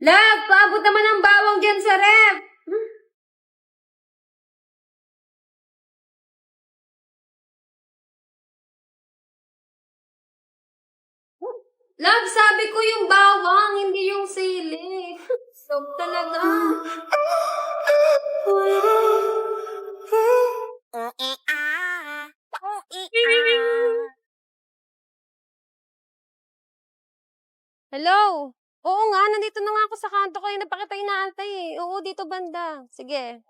Love, paabot naman ang bawang dyan sa ref. Love, sabi ko yung bawang, hindi yung sili. Stop talaga. Hello? Oo nga, nandito na nga ako sa kanto ko. Yung napakita inaantay eh. Oo, dito banda. Sige.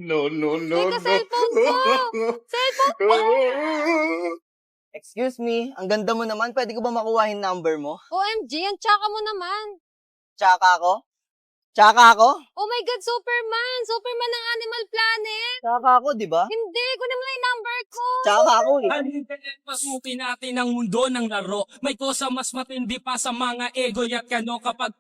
No, no, no, Teka, no. cellphone ko! Cellphone ko! Excuse me, ang ganda mo naman. Pwede ko ba makuha yung number mo? OMG, ang tsaka mo naman. Tsaka ako? Tsaka ako? Oh my God, Superman! Superman ng Animal Planet! Tsaka ako, di ba? Hindi, kunin mo na yung number ko! Tsaka ako eh. Pasukin natin ang mundo ng laro. May kosa mas matindi pa sa mga ego at kano kapag...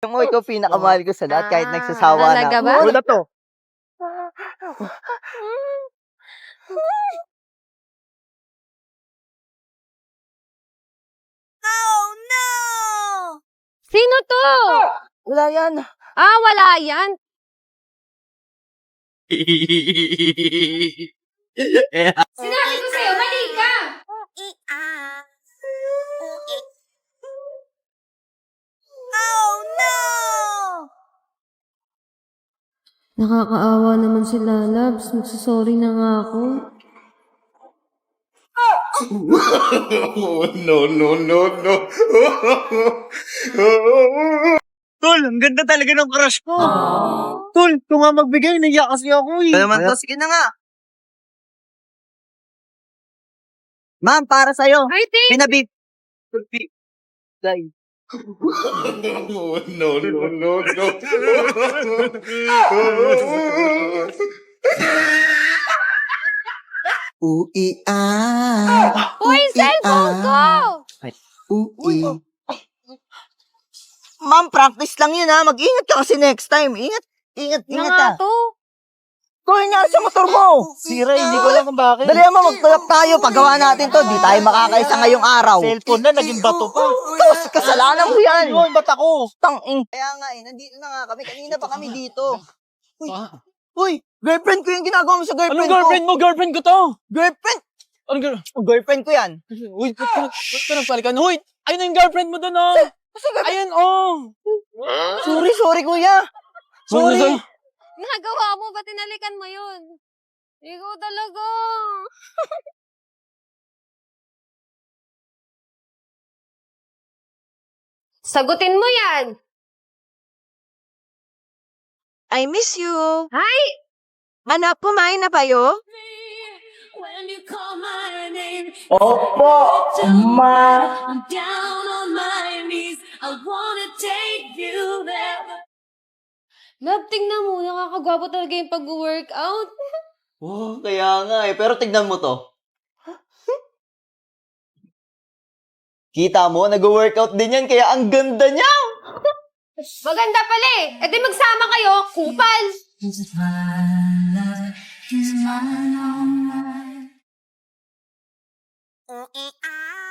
Yung mo, ikaw pinakamahal ko sa lahat kahit nagsasawa na. talaga ba? Wala to. Sino to? Wala yan. Ah, wala yan. Sinabi ko sa'yo, mali ka! Nakakaawa naman sila, Labs. Magsasorry na nga ako. No, no, no, no. Tol, ang ganda talaga ng crush ko. Tol, kung nga magbigay, naiyak kasi ako eh. Ito naman to, sige na nga. Ma'am, para sa'yo. Ay, thank Pinabib. Guys. No, no, no, no. Uy, cellphone ko! Ma'am, practice lang yun ha. Mag-ingat ka kasi next time. Ingat Na ha. nga to. Gawin nga sa motor mo. Sira, hindi ko alam kung bakit. Dali mo, magtulap tayo. Paggawa natin to, di tayo makakaisa ngayong araw. Cellphone na, naging bato pa. Kasalanan mo yan. Yun, ba't ako? Tanging. Kaya nga nandito na nga kami. Kanina pa kami dito. Ah. Uy, girlfriend ko yung ginagawa mo sa girlfriend Anong ko. girlfriend mo? Girlfriend ko to. Girlfriend? Anong girlfriend? Girlfriend ko yan. Uy, ba't ka nagpalikan? Uy, ayun na yung girlfriend mo doon, oh. Ayun, oh. Sorry kuya. Sorry. Nagawa mo, ba't tinalikan mo yun? Ikaw talaga. Sagutin mo yan. I miss you. Hi! Anak, kumain na kayo? When you call my name, Opo, ma. I'm down on my knees. I wanna take you there. Love, tingnan mo. Nakakagwapo talaga yung pag-workout. Oh, kaya nga eh. Pero tignan mo to. Kita mo, nag-workout din yan, kaya ang ganda niya. Maganda pala eh. E di magsama kayo, kupal.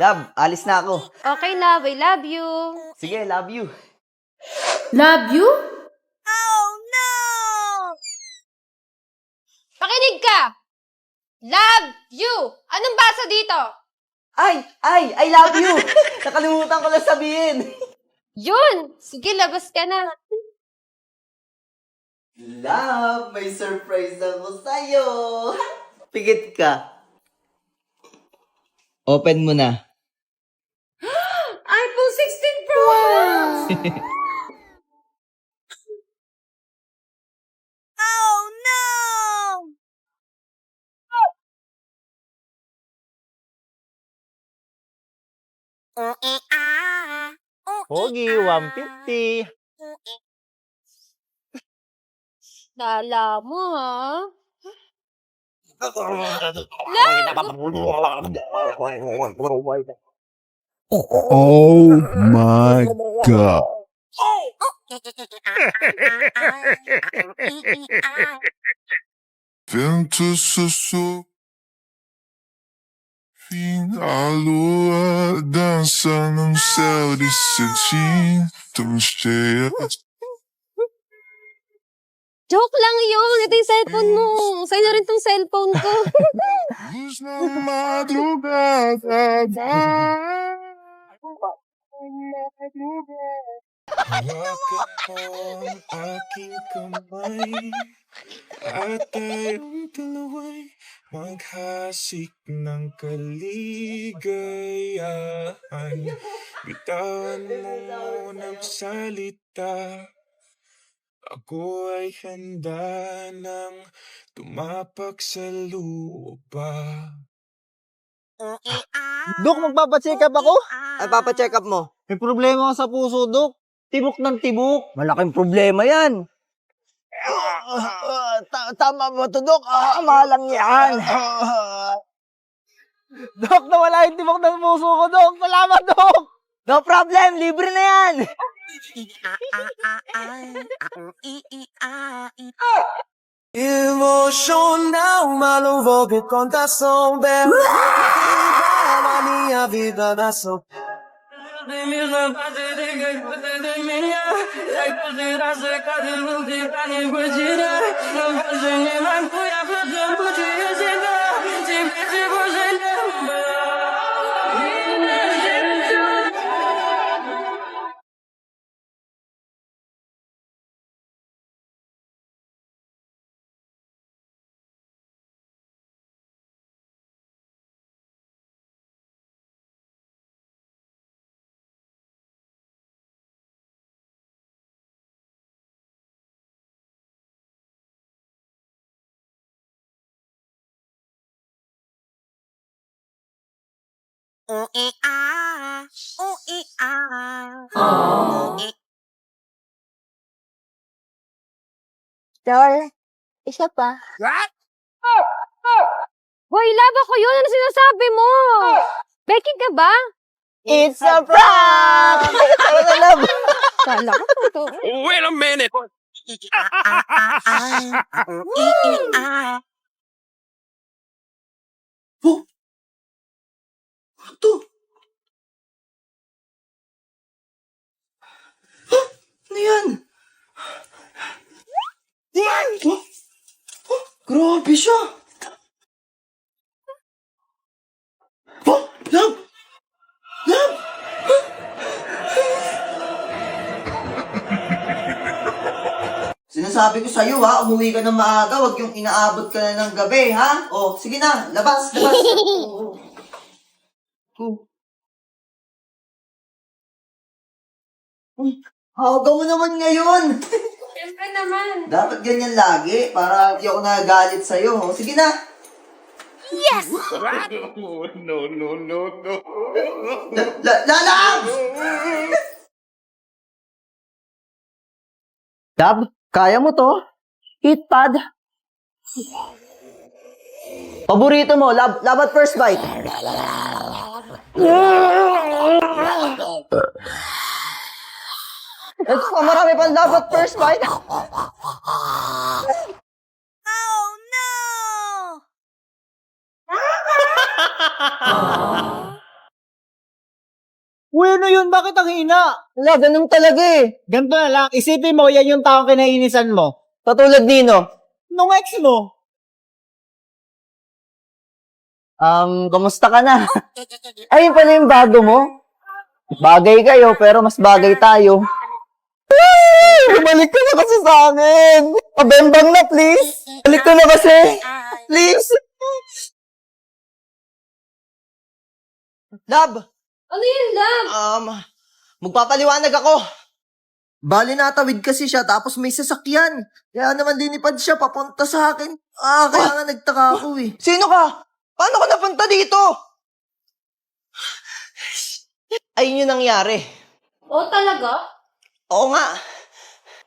Love, alis na ako. Okay, love. I love you. Sige, love you. Love you? Oh, no! Pakinig ka! Love you! Anong basa dito? I love you. Nakalimutan ko lang sabihin. Yun! Sige, labas ka na. Love, may surprise ako sa'yo. Pigit ka. Open mo na. iPhone 16 Pro Max! Oh, no! Pogi, 150. Lala mo, ha? Oh my god. Vento sussurra, fim a lua 上浓笑的事情都谁啊？ Joke lang yun. Ito yung cellphone mo. Sa'yo na rin tong cellphone ko. Luz na madrugada. Hawakan mo ang aking kamay at tayong dalawa'y maghasik ng kaligayahan. Bitawan mo ng salita, ako ay handa nang tumapak sa lupa. Dok, magpapacheck up ako? Ay, papacheck up mo. May problema ka sa puso, Dok. Tibok ng tibok. Malaking problema yan. Tama ba to, Dok? Tama lang yan. Dok, nawala yung tibok ng puso ko, Dok. Salamat, Dok. No problem, libre na yan. Emocional, maluvo que contação bela. Na minha vida da sol. Dor, isa pa. Hoy, love ako yun. Ano sinasabi mo? Becky ka ba? It's a prank! Tara na, love. Kala ko to. Wait a minute! Ano yan? Grabe siya! Love! Love! Sinasabi ko sa'yo, ha? Umuwi ka ng maaga. Huwag yung inaabot ka na ng gabi, ha? O, sige na. Labas, labas. Haga mo naman ngayon. Siyempre naman. Dapat ganyan lagi para di ako nagagalit sa'yo. O, sige na. No, no, no, no. Lalab! Dab, kaya mo to? Eat pad. Paborito mo, lab at first bite. Ito pa, marami pang lab at first bite. Oh no! Uy, ano yun? Bakit ang hina? Wala, ganun talaga eh. Ganto na lang. Isipin mo, yan yung taong kinainisan mo. Katulad nino. Nung ex mo. Kamusta ka na? Ayun pala yung bago mo. Bagay kayo, pero mas bagay tayo. Balik ka na kasi sa akin. Pabembang na, please. Balik ka na kasi. Please. Love, Ano yun, love? magpapaliwanag ako. Bali natawid kasi siya tapos may sasakyan. Kaya naman linipad siya papunta sa akin. Kaya nga nagtaka ako eh. Sino ka? Paano ka napunta dito? Ayun yung nangyari. O, talaga? Oo nga.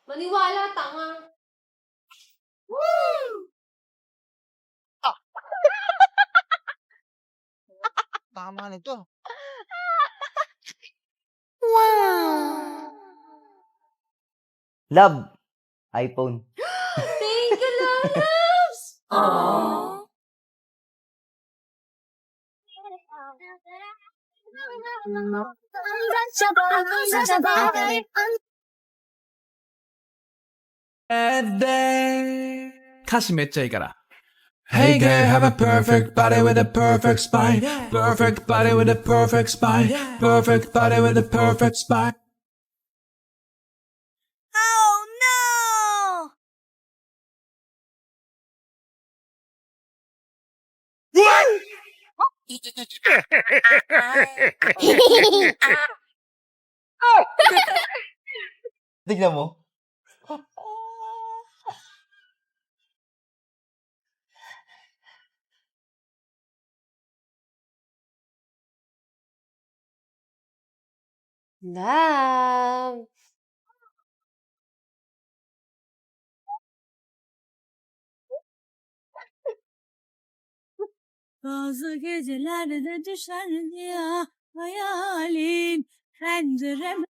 Maniwala, tanga. Tama nito. Love, iPhone. Thank you, loves! 歌詞めっちゃいいから。Hey girl, have a perfect body with a perfect spine. Perfect body with a perfect spine. Perfect body with a perfect spine. Oh no! Tignan mo. Love. Bazı gecelerde düşer ya hayalin pencereme.